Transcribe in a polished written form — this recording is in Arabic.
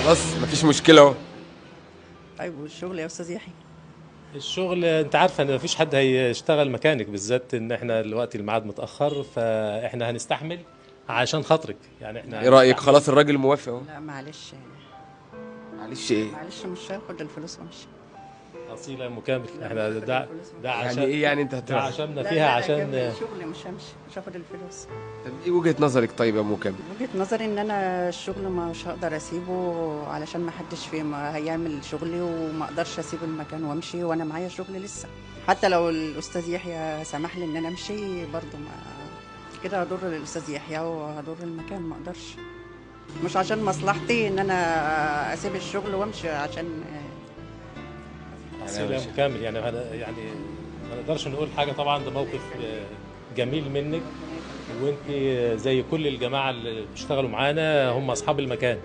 خلاص مفيش مشكله اهو. طيب والشغل يا استاذ يحيى؟ الشغل انت عارفه ان مفيش حد هيشتغل مكانك، بالذات ان احنا دلوقتي الميعاد متاخر، فاحنا هنستحمل عشان خاطرك، يعني احنا ايه رايك؟ هنستحمل. خلاص الراجل موافق اهو. لا معلش، معلش ايه؟ معلش مش هاخد الفلوس وامشي. اصيله مكامل، لا احنا مش هاخد ده الفلوس. ده يعني عشان ايه يعني انت ده عشاننا لا فيها لا عشان اكمل شغلي، مش همشي، مش هاخد الفلوس. طب ايه وجهه نظرك طيب يا ام كامل؟ وجهة نظري ان انا الشغل مش هقدر اسيبه علشان ما حدش فيه ما هيعمل شغلي، وما اقدرش اسيب المكان وامشي وانا معايا شغل لسه. حتى لو الاستاذ يحيى سمح لي ان انا امشي برضه، ما كده هضر الاستاذ يحيى وهضر المكان، ما اقدرش. مش عشان مصلحتي ان انا اسيب الشغل وامشي عشان اصيله مكامل، يعني ما نقدرش نقول حاجه طبعا، ده موقف جميل منك، وانت زي كل الجماعه اللي بيشتغلوا معانا هم اصحاب المكان.